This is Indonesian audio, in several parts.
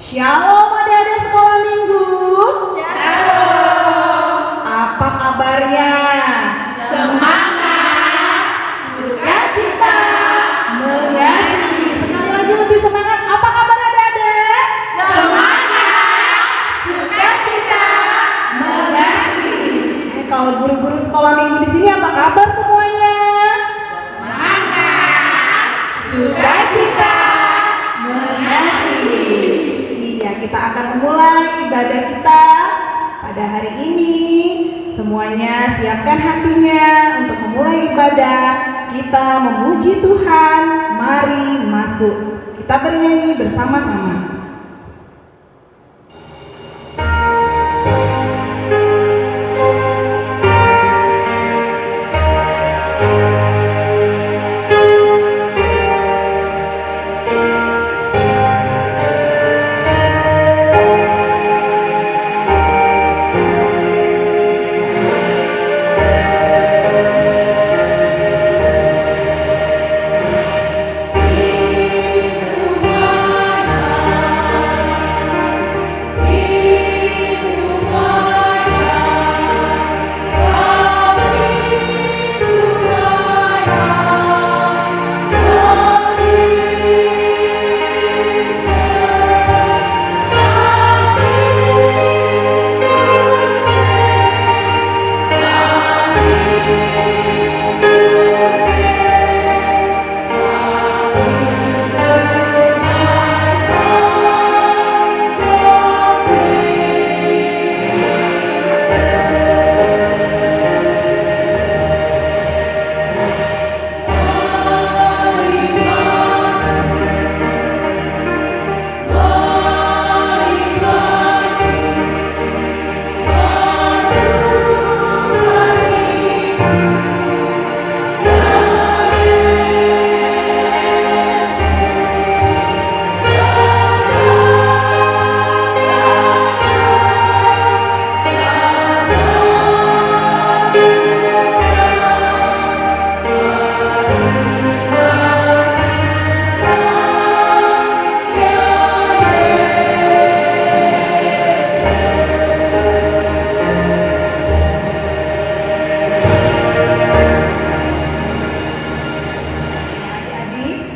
Shalom adik-adik sekolah minggu. Shalom. Apa kabarnya? Semangat, sukacita, mengasihi. Sekali lagi lebih semangat. Apa kabar adik-adik? Semangat, sukacita, mengasihi. Kalau guru-guru sekolah minggu di sini apa kabar semuanya? Semangat, sukacita, mengasihi. Iya, kita akan memulai ibadah kita pada hari ini. Semuanya siapkan hatinya untuk memulai ibadah. Kita memuji Tuhan. Mari masuk. Kita bernyanyi bersama-sama.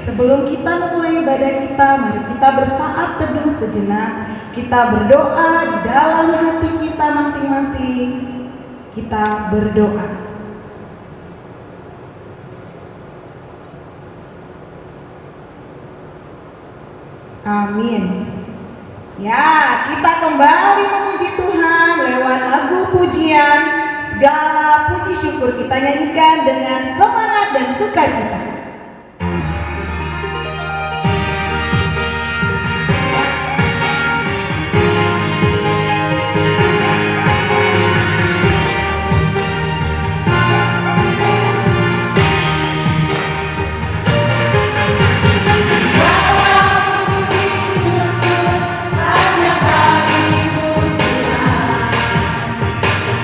Sebelum kita memulai ibadah kita, mari kita bersaat teduh sejenak. Kita berdoa di dalam hati kita masing-masing. Kita berdoa. Amin. Ya, kita kembali memuji Tuhan lewat lagu pujian. Segala puji syukur kita nyanyikan dengan semangat dan sukacita.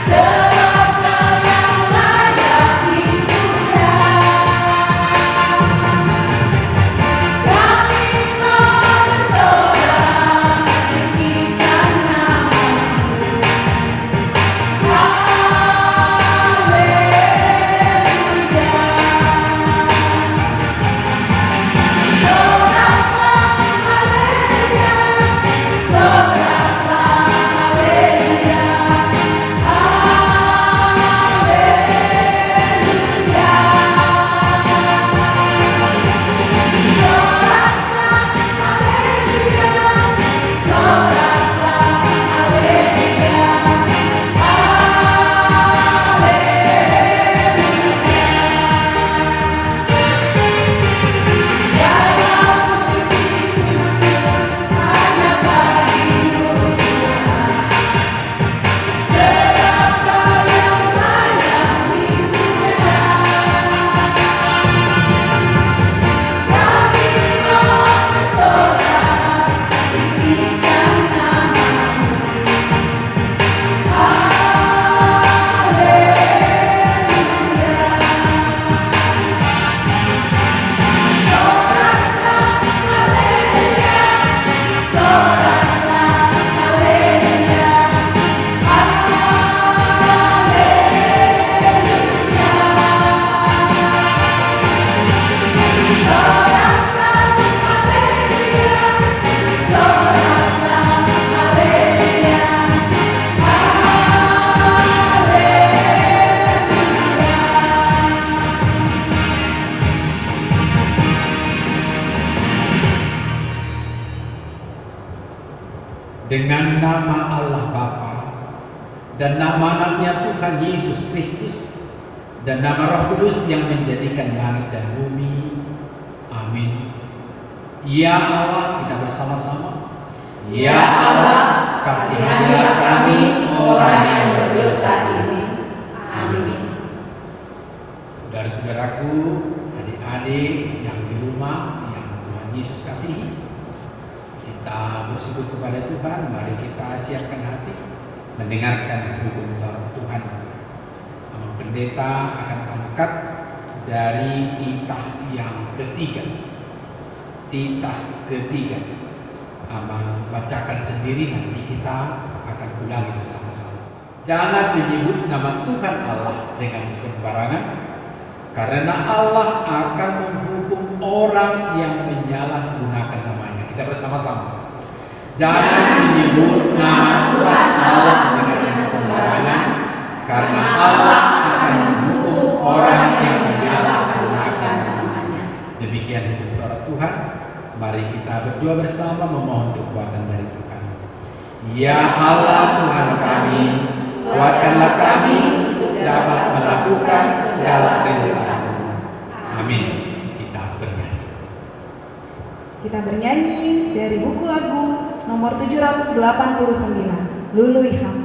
Sebab Kau yang layak dipuja. dengan nama Allah Bapa dan nama anaknya Tuhan Yesus Kristus dan nama Roh Kudus yang menjadikan langit dan bumi. Amin. Ya Allah, kita bersama-sama. Ya Allah, kasihanilah kami orang yang berdosa ini. Amin. Saudara-saudaraku, adik-adik yang di rumah yang Tuhan Yesus kasihi, kita bersyukur kepada Tuhan. Mari kita siapkan hati mendengarkan hukum Taurat Tuhan. Amal Pendeta akan angkat dari titah yang ketiga. Titah ketiga. Amal bacakan sendiri, nanti kita akan ulangi bersama-sama. Jangan menyebut nama Tuhan Allah dengan sembarangan, karena Allah akan menghukum orang yang menyalahgunakan namanya. Kita bersama-sama. Jangan menyebut nama Tuhan Allah dengan sembarangan, karena Allah akan menghukum orang yang menyalahgunakan namanya. Demikian hukum Taurat Tuhan. Mari kita berdoa bersama memohon kekuatan dari Tuhan. Ya Allah Tuhan kami, kuatkanlah kami untuk dapat melakukan segala perintah-Mu. Amin. Kita bernyanyi dari buku lagu nomor 789, Lului Ham.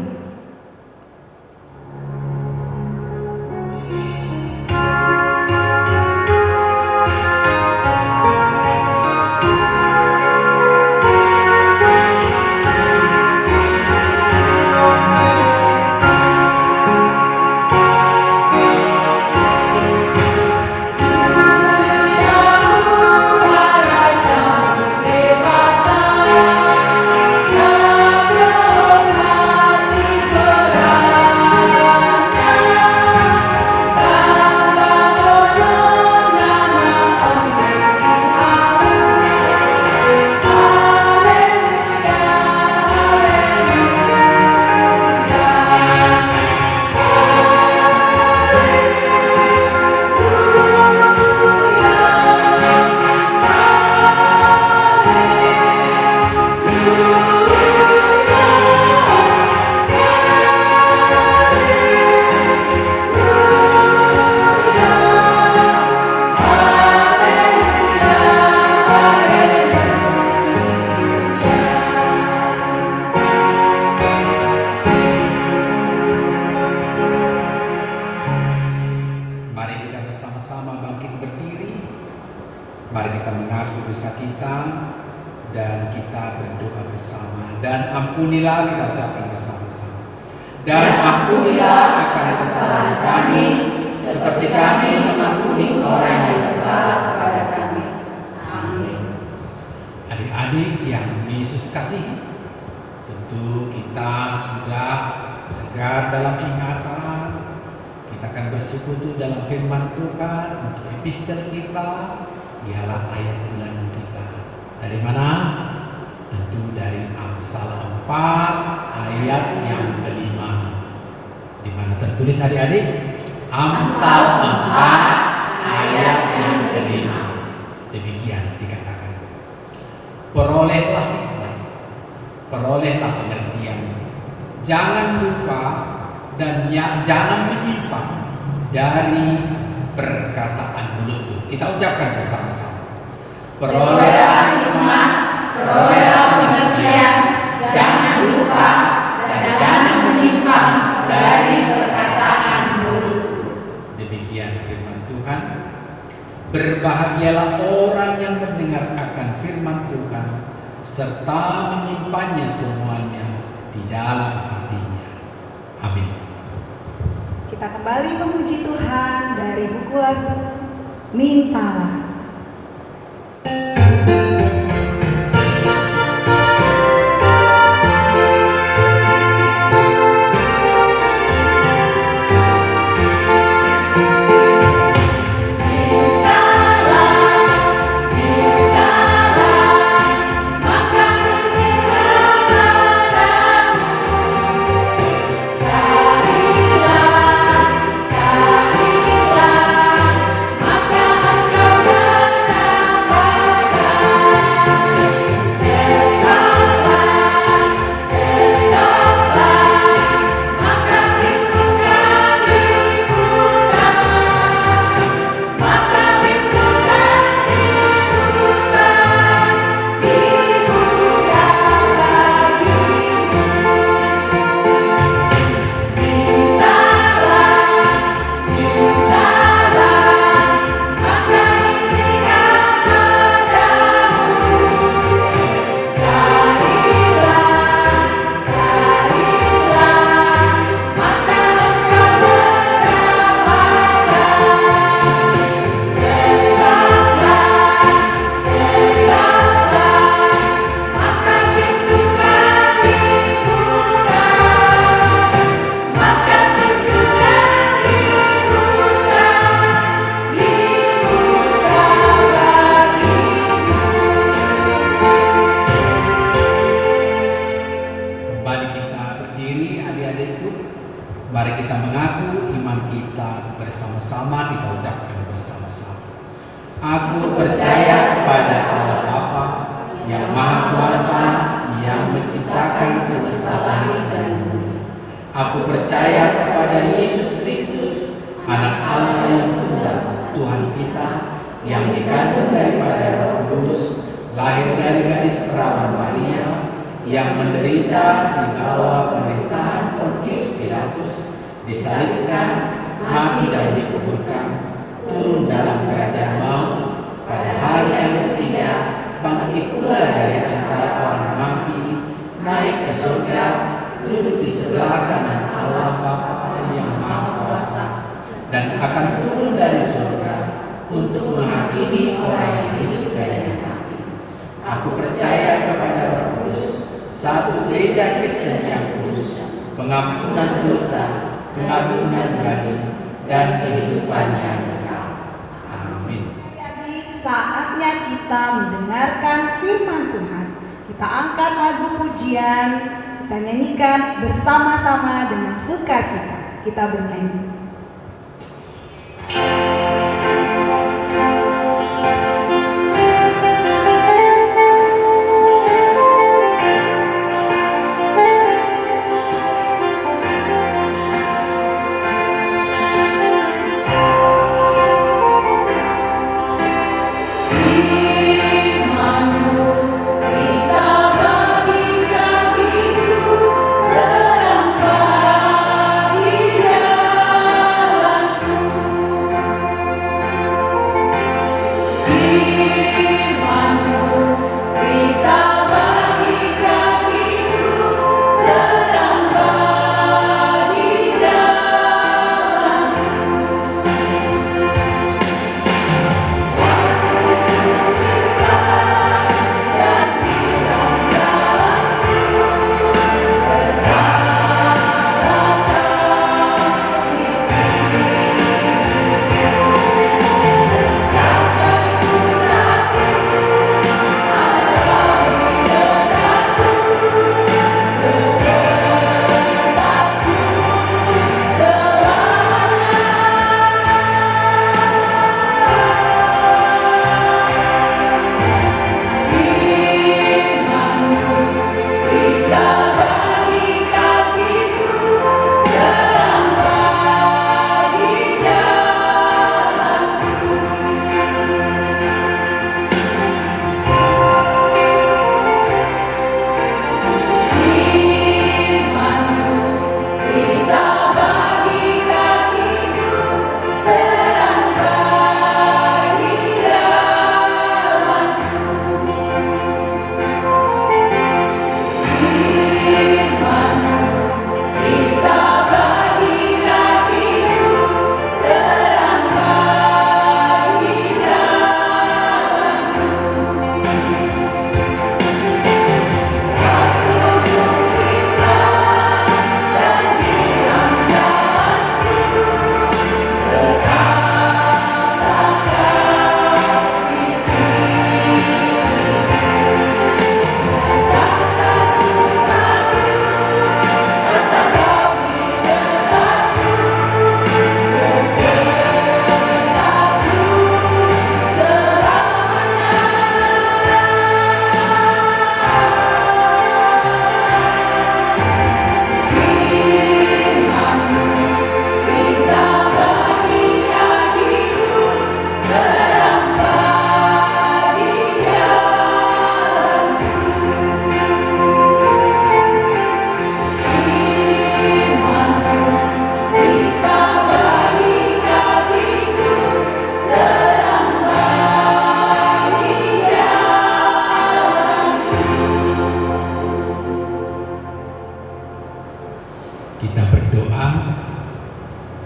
Ampunilah, kita ucapkan bersama-sama. Dan ampunilah akan kesalahan kami, seperti kami mengampuni orang yang bersalah kepada kami. Amin. Adik-adik yang Yesus kasihi, tentu kita sudah segar dalam ingatan. Kita akan bersekutu dalam firman Tuhan. Untuk epistel kita ialah ayat bulanan kita. Dari mana? Tentu dari Amsal 4 ayat yang kelima. Di mana tertulis adik-adik? Amsal 4 ayat yang kelima. Demikian dikatakan. Perolehlah hikmat, perolehlah pengertian. Jangan lupa dan jangan menyimpang dari perkataan mulutku. Kita ucapkan bersama-sama. Perolehlah hikmat, perolehlah pengertian, jangan lupa dan jangan menyimpang dari perkataan mulutku. Demikian firman Tuhan. Berbahagialah orang yang mendengar akan firman Tuhan serta menyimpannya semuanya di dalam hatinya. Amin. Kita kembali memuji Tuhan dari buku lagu Mintalah. Carilah, maka engkau Mari kita mengaku iman kita bersama-sama, kita ucapkan bersama-sama. Aku percaya kepada Allah Bapa yang Maha Kuasa, yang menciptakan semesta langit dan bumi. Aku percaya kepada Yesus Kristus, Anak Allah yang tunggal, Tuhan kita, yang dikandung daripada Roh Kudus, lahir dari gadis perawan Maria, yang menderita di bawah pemerintahan Pontius Pilatus, disalibkan, mati dan dikuburkan, turun dalam kerajaan maut, pada hari yang ketiga bangkit pula dari antara orang mati, naik ke surga, duduk di sebelah kanan Allah Bapa yang Maha Kuasa, dan akan turun dari surga untuk menghakimi orang yang hidup dan yang mati. Aku percaya kepada Roh Kudus, satu gereja Kristen yang kudus, pengampunan dosa, pengampunan bagi, dan kehidupan yang kekal. Amin. Jadi saatnya kita mendengarkan firman Tuhan. Kita angkat lagu pujian, kita nyanyikan bersama-sama dengan sukacita. Kita bernyanyi.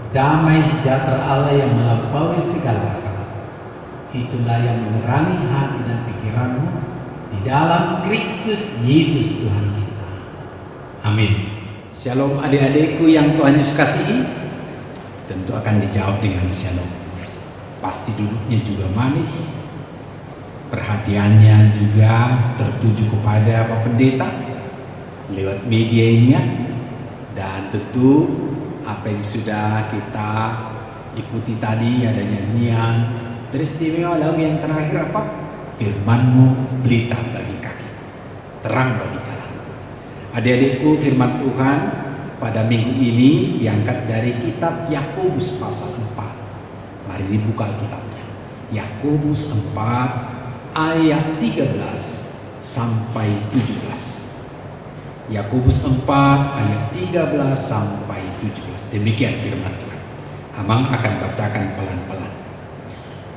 Damai sejahtera Allah yang melampaui segala akal, itulah yang menerangi hati dan pikiranmu di dalam Kristus Yesus Tuhan kita. Amin. Shalom adik-adikku yang Tuhan Yesus kasihi. Tentu akan dijawab dengan shalom. Pasti duduknya juga manis, perhatiannya juga tertuju kepada Pak Pendeta lewat media ini ya. Dan tentu apa yang sudah kita ikuti tadi, ada nyanyian. Teristimewa lagu yang terakhir apa? Firman-Mu pelita bagi kakiku, terang bagi jalanku. Adik-adikku, firman Tuhan pada minggu ini diangkat dari kitab Yakobus pasal 4. Mari dibuka kitabnya. Yakobus 4 ayat 13 sampai 17. Yakobus 4 ayat 13 sampai 17. Demikian firman Tuhan. Amang akan bacakan pelan-pelan.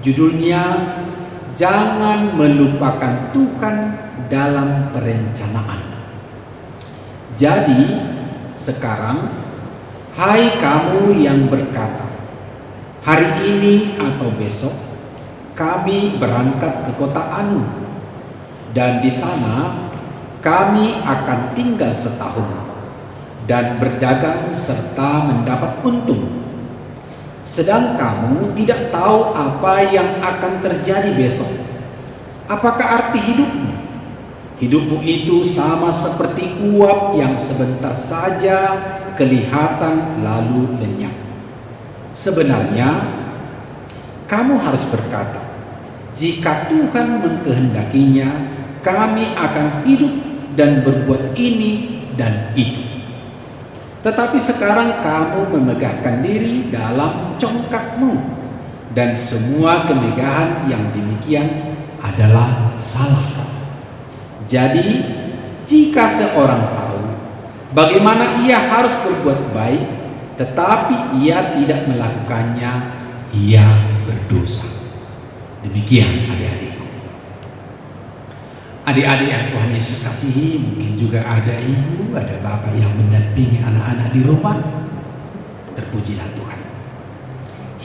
Judulnya, jangan melupakan Tuhan dalam perencanaan. Jadi sekarang, hai kamu yang berkata, hari ini atau besok kami berangkat ke kota Anu, dan di sana kami akan tinggal setahun dan berdagang serta mendapat untung. Sedang kamu tidak tahu apa yang akan terjadi besok. Apakah arti hidupmu? Hidupmu itu sama seperti uap yang sebentar saja kelihatan lalu lenyap. Sebenarnya kamu harus berkata, jika Tuhan mengkehendakinya, kami akan hidup dan berbuat ini dan itu. Tetapi sekarang kamu memegahkan diri dalam congkakmu, dan semua kemegahan yang demikian adalah salah. Jadi, jika seorang tahu bagaimana ia harus berbuat baik, tetapi ia tidak melakukannya, ia berdosa. Demikian adik-adikku. Adik-adik yang Tuhan Yesus kasihi, mungkin juga ada ibu, ada bapak yang mendampingi anak-anak di rumah. Terpujilah Tuhan.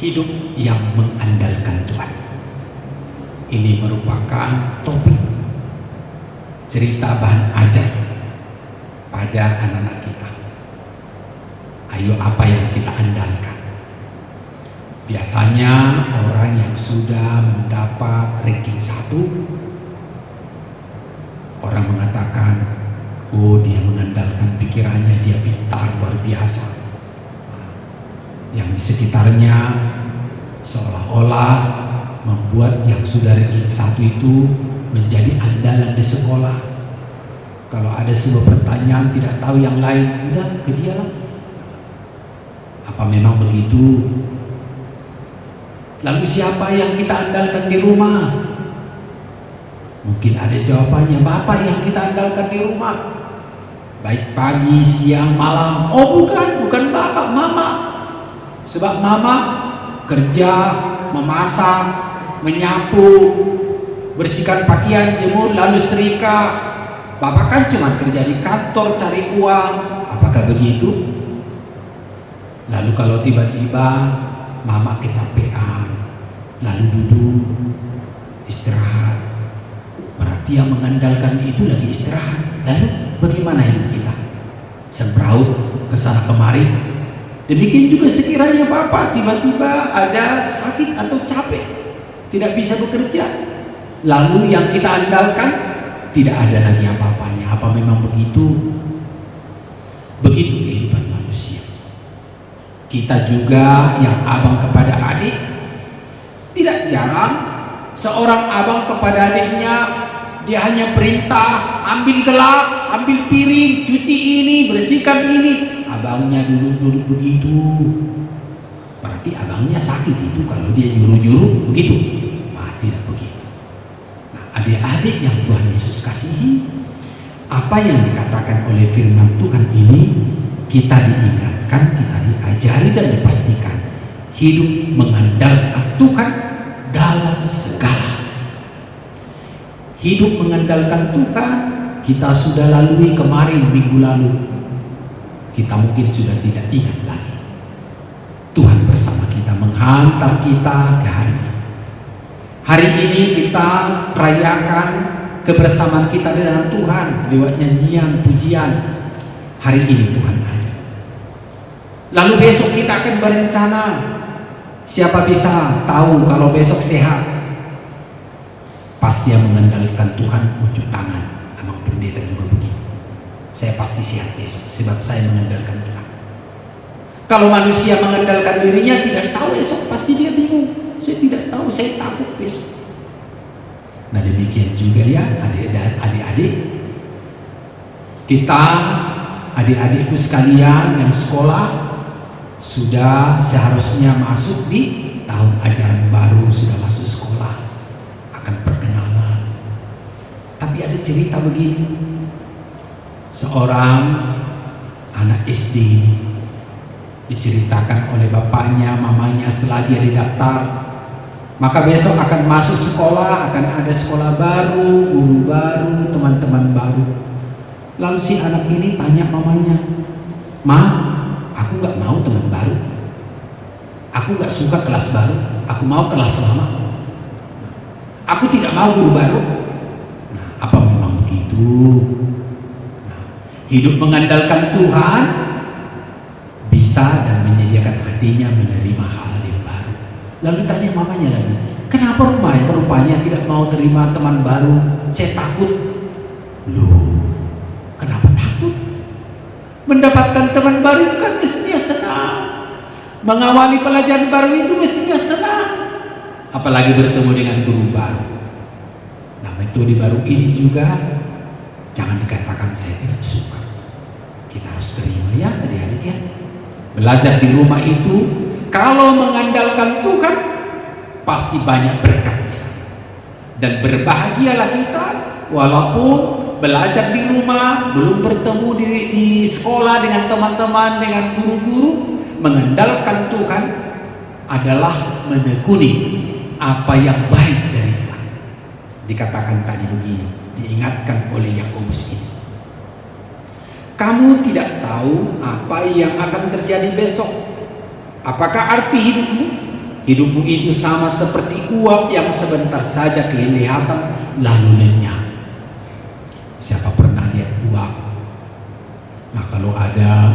Hidup yang mengandalkan Tuhan. Ini merupakan topik cerita bahan ajar pada anak-anak kita. Ayo, apa yang kita andalkan? Biasanya orang yang sudah mendapat ranking 1, orang mengatakan, oh dia mengandalkan pikirannya, dia pintar luar biasa. Yang di sekitarnya seolah-olah membuat yang sudah ranking 1 itu menjadi andalan di sekolah. Kalau ada sebuah pertanyaan tidak tahu yang lain, udah ke dia lah. Apa memang begitu? Lalu siapa yang kita andalkan di rumah? Mungkin ada jawabannya, bapak yang kita andalkan di rumah. Baik pagi, siang, malam. Oh bukan bapak, mama. Sebab mama kerja, memasak, menyapu, bersihkan pakaian, jemur, lalu setrika. Bapak kan cuma kerja di kantor cari uang. Apakah begitu? Lalu kalau tiba-tiba mama kecapean, lalu duduk istirahat, berarti yang mengandalkan itu lagi istirahat. Lalu bagaimana hidup kita? Sembraut kesana kemari. Demikian juga sekiranya bapak tiba-tiba ada sakit atau capek, tidak bisa bekerja, lalu yang kita andalkan tidak ada lagi apa-apanya. Apa memang begitu? Begitu kehidupan manusia. Kita juga yang abang kepada adik, tidak jarang seorang abang kepada adiknya, dia hanya perintah, ambil gelas, ambil piring, cuci ini, bersihkan ini. Abangnya duduk-duduk begitu. Berarti abangnya sakit itu kalau dia nyuruh-nyuruh begitu. Nah, tidak begitu. Nah, adik-adik yang Tuhan Yesus kasihi, apa yang dikatakan oleh firman Tuhan ini, kita diingatkan, kita diajari dan dipastikan hidup mengandalkan Tuhan dalam segala. Hidup mengandalkan Tuhan kita sudah lalui kemarin minggu lalu. Kita mungkin sudah tidak ingat lagi. Tuhan bersama kita menghantar kita ke hari ini. Hari ini kita rayakan kebersamaan kita dengan Tuhan lewat nyanyian, pujian. Hari ini Tuhan ada. Lalu besok kita akan berencana. Siapa bisa tahu kalau besok sehat? Pasti yang mengandalkan Tuhan unjuk tangan. Emang pendeta juga begitu. Saya pasti sehat besok sebab saya mengandalkan Tuhan. Kalau manusia mengandalkan dirinya, tidak tahu esok, pasti dia bingung. Saya tidak tahu, saya takut besok. Nah demikian juga ya adik-adik. Kita, adik-adikku sekalian yang sekolah, sudah seharusnya masuk di tahun ajaran baru, sudah masuk sekolah, akan perkenalan. Tapi ada cerita begini, seorang anak SD diceritakan oleh bapaknya, mamanya setelah dia didaftar, maka besok akan masuk sekolah, akan ada sekolah baru, guru baru, teman-teman baru. Lalu si anak ini tanya mamanya, "Ma, aku nggak mau teman baru, aku nggak suka kelas baru, aku mau kelas lama, aku tidak mau guru baru." Nah, apa memang begitu? Nah, hidup mengandalkan Tuhan bisa dan menyediakan hatinya menerima hal yang baru. Lalu tanya mamanya lagi, "Kenapa rupanya tidak mau terima teman baru? Saya takut." Loh, kenapa takut? Mendapatkan teman baru itu kan mestinya senang. Mengawali pelajaran baru itu mestinya senang. Apalagi bertemu dengan guru baru. Nah, metode baru ini juga jangan dikatakan saya tidak suka. Kita harus terima ya adik-adik ya. Belajar di rumah itu kalau mengandalkan Tuhan pasti banyak berkat di sana. Dan berbahagialah kita walaupun belajar di rumah, belum bertemu di sekolah dengan teman-teman, dengan guru-guru. Mengandalkan Tuhan adalah menekuni apa yang baik dari Tuhan. Dikatakan tadi begini, diingatkan oleh Yakobus ini, "Kamu tidak tahu apa yang akan terjadi besok. Apakah arti hidupmu? Hidupmu itu sama seperti uap yang sebentar saja kelihatan lalu lenyap." Siapa pernah lihat uap? Nah, kalau ada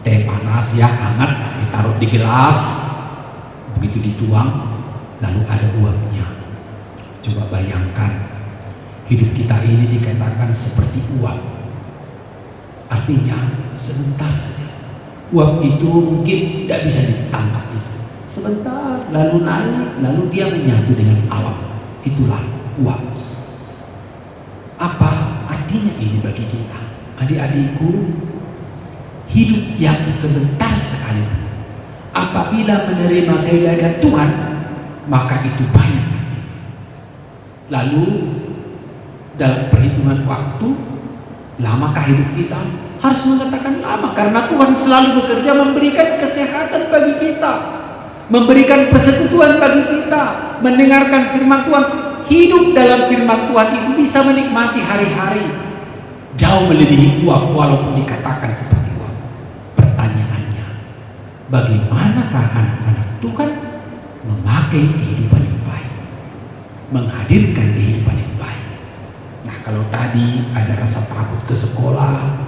teh panas ya, hangat, ditaruh di gelas, begitu dituang, lalu ada uapnya. Coba bayangkan, hidup kita ini dikatakan seperti uap. Artinya sebentar saja. Uap itu mungkin tidak bisa ditangkap itu. Sebentar, lalu naik, lalu dia menyatu dengan alam. Itulah uap. Apa artinya ini bagi kita? Adik-adikku, hidup yang sebentar sekali, apabila menerima kebaikan Tuhan, maka itu banyak arti. Lalu dalam perhitungan waktu, lamakah hidup kita? Harus mengatakan lama, karena Tuhan selalu bekerja memberikan kesehatan bagi kita, memberikan persekutuan bagi kita, mendengarkan firman Tuhan. Hidup dalam firman Tuhan itu bisa menikmati hari-hari jauh melebihi uap, walaupun dikatakan seperti uap. Pertanyaannya, bagaimanakah anak-anak Tuhan memakai kehidupan yang baik, menghadirkan kehidupan yang baik? Nah, kalau tadi ada rasa takut ke sekolah,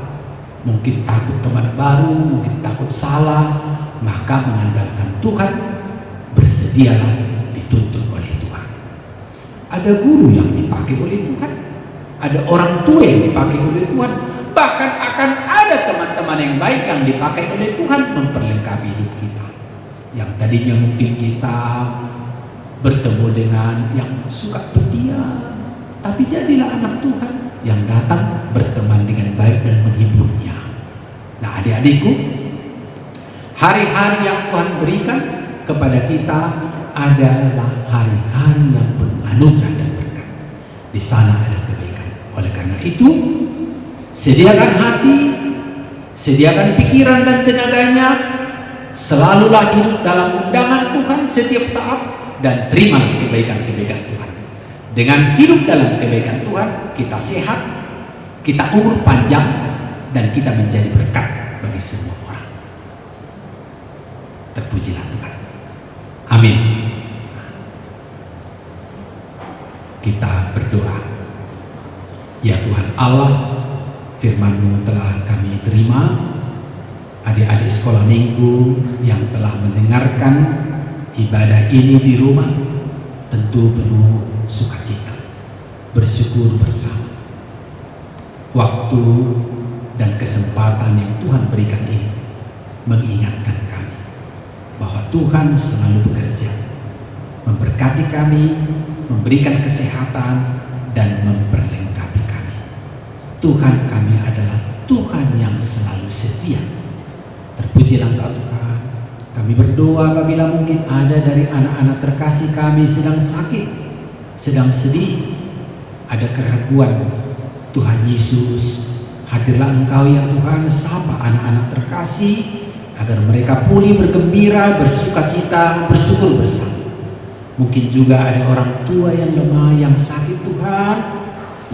mungkin takut teman baru, mungkin takut salah, maka mengandalkan Tuhan, bersedialah dituntun oleh Tuhan. Ada guru yang dipakai oleh Tuhan, ada orang tua yang dipakai oleh Tuhan, bahkan akan ada teman-teman yang baik yang dipakai oleh Tuhan memperlengkapi hidup kita. Yang tadinya mungkin kita bertemu dengan yang suka pendiam, tapi jadilah anak Tuhan yang datang berteman dengan baik dan menghiburnya. Nah, adik-adikku, hari-hari yang Tuhan berikan kepada kita adalah hari-hari yang penuh anugerah dan berkat. Di sana ada kebaikan. Oleh karena itu, sediakan hati, sediakan pikiran dan tenaganya, selalulah hidup dalam undangan Tuhan setiap saat, dan terimalah kebaikan-kebaikan Tuhan. Dengan hidup dalam kebaikan Tuhan, kita sehat, kita umur panjang, dan kita menjadi berkat bagi semua orang. Terpujilah Tuhan. Amin. Kita berdoa. Ya Tuhan Allah, firman-Mu telah kami terima. Adik-adik sekolah minggu yang telah mendengarkan ibadah ini di rumah, tentu penuh sukacita, bersyukur bersama. Waktu dan kesempatan yang Tuhan berikan ini mengingatkan kami bahwa Tuhan selalu bekerja, memberkati kami, memberikan kesehatan, dan memperlengkapi kami. Tuhan kami adalah Tuhan yang selalu setia. Terpujilah Engkau Tuhan. Kami berdoa apabila mungkin ada dari anak-anak terkasih kami sedang sakit, sedang sedih, ada keraguan. Tuhan Yesus, hadirlah Engkau ya Tuhan, sapa anak-anak terkasih agar mereka pulih, bergembira, bersukacita, bersyukur bersama. Mungkin juga ada orang tua yang lemah, yang sakit Tuhan.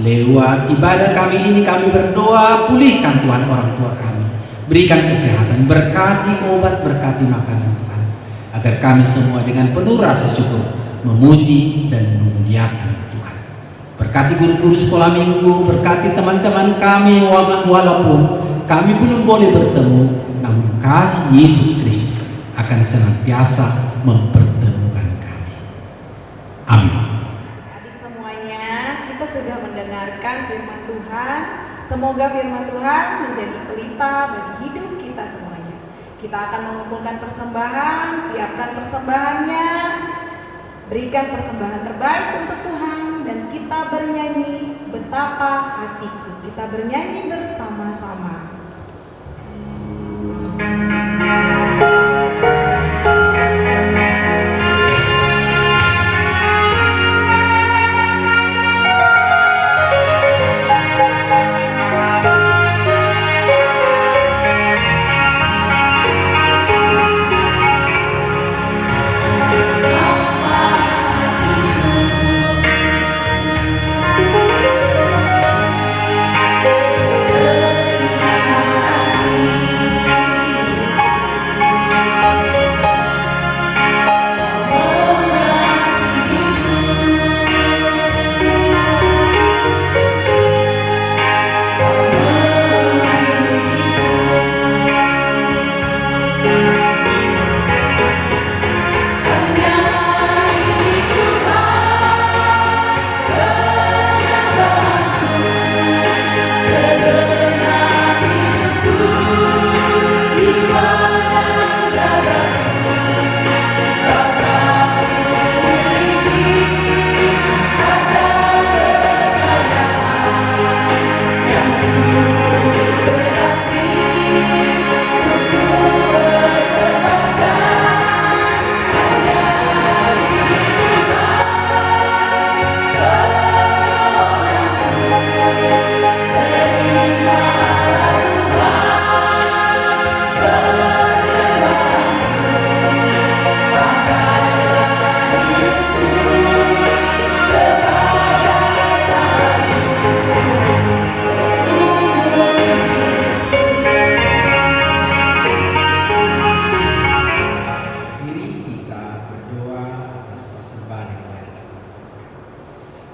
Lewat ibadah kami ini kami berdoa, pulihkan Tuhan orang tua kami. Berikan kesehatan, berkati obat, berkati makanan Tuhan. Agar kami semua dengan penuh rasa syukur memuji dan memuliakan Tuhan. Berkati guru-guru sekolah minggu, berkati teman-teman kami walaupun kami belum boleh bertemu, namun kasih Yesus Kristus akan senantiasa mempertemukan kami. Amin. Adik semuanya, kita sudah mendengarkan firman Tuhan. Semoga firman Tuhan menjadi pelita bagi hidup kita semuanya. Kita akan mengumpulkan persembahan, siapkan persembahannya, berikan persembahan terbaik untuk Tuhan, dan kita bernyanyi Betapa Hatiku. Kita bernyanyi bersama-sama.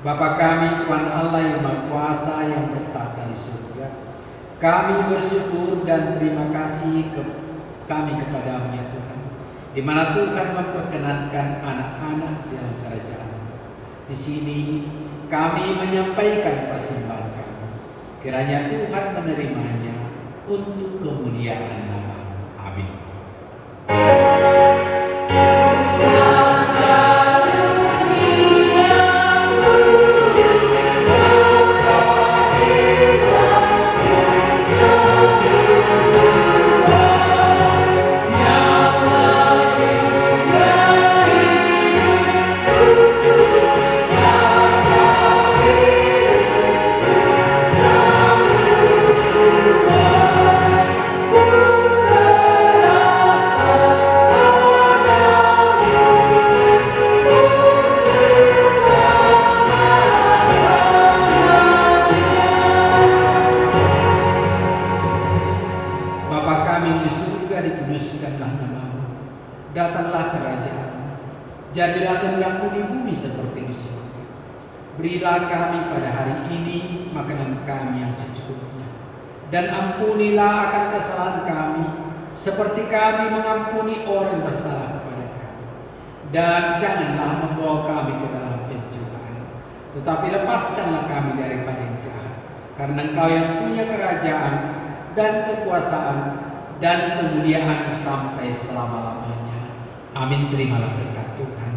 Bapa kami, Tuhan Allah yang Maha Kuasa yang bertata di surga, kami bersyukur dan terima kasih kami kepada-Mu ya Tuhan, di mana Tuhan memperkenankan anak-anak dalam kerajaan. Di sini kami menyampaikan persembahan kami. Kiranya Tuhan menerimanya untuk kemuliaan nama-Mu. Amin. Datanglah kerajaan-Mu, jadilah kehendak-Mu di bumi seperti di surga. Berilah kami pada hari ini makanan kami yang secukupnya, dan ampunilah akan kesalahan kami, seperti kami mengampuni orang bersalah kepada kami. Dan janganlah membawa kami ke dalam pencobaan, tetapi lepaskanlah kami daripada yang jahat. Karena Engkau yang punya kerajaan dan kekuasaan dan kemuliaan sampai selama-lamanya. Amin. Terimalah berkat Tuhan.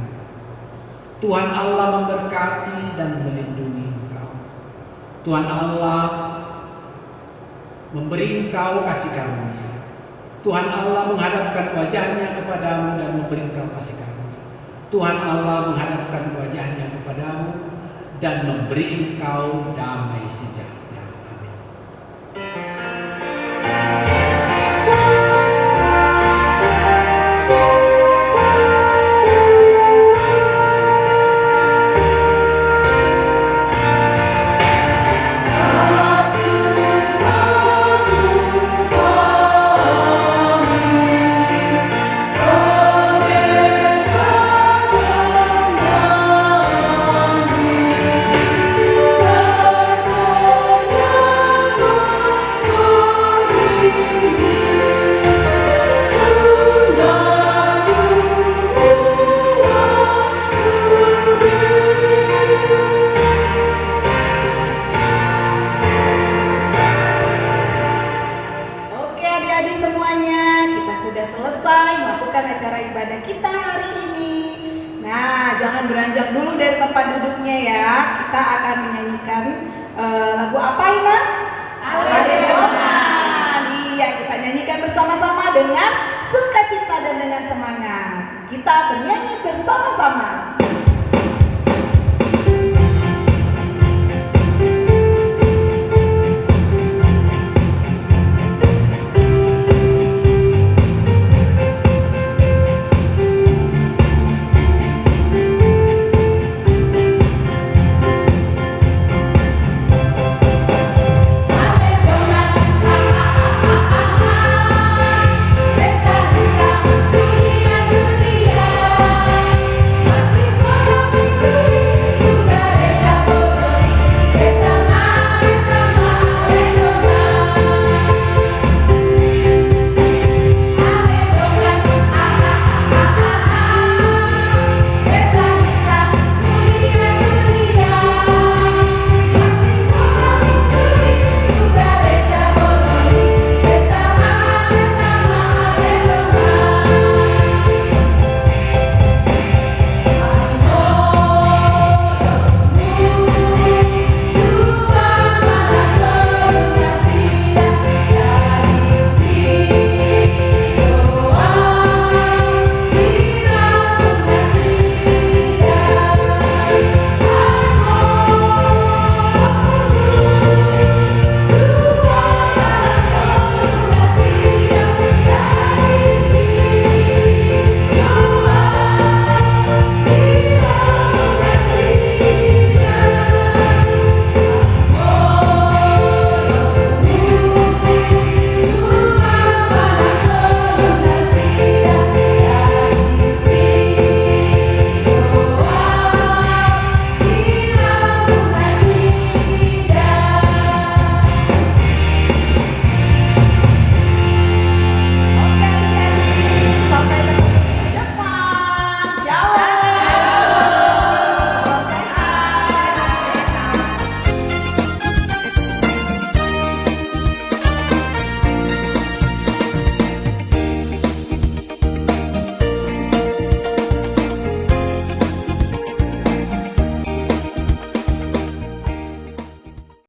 Tuhan Allah memberkati dan melindungi engkau. Tuhan Allah memberi engkau kasih karunia. Tuhan Allah menghadapkan wajahnya kepadamu dan memberi engkau kasih karunia. Tuhan Allah menghadapkan wajahnya kepadamu dan memberi engkau damai sejahtera. Amin. Oke adik-adik semuanya, kita sudah selesai melakukan acara ibadah kita hari ini. Nah, jangan beranjak dulu dari tempat duduknya ya. Kita akan menyanyikan lagu apa ini? Haleluya. Iya, kita nyanyikan bersama-sama dengan sukacita dan dengan semangat. Kita bernyanyi bersama-sama.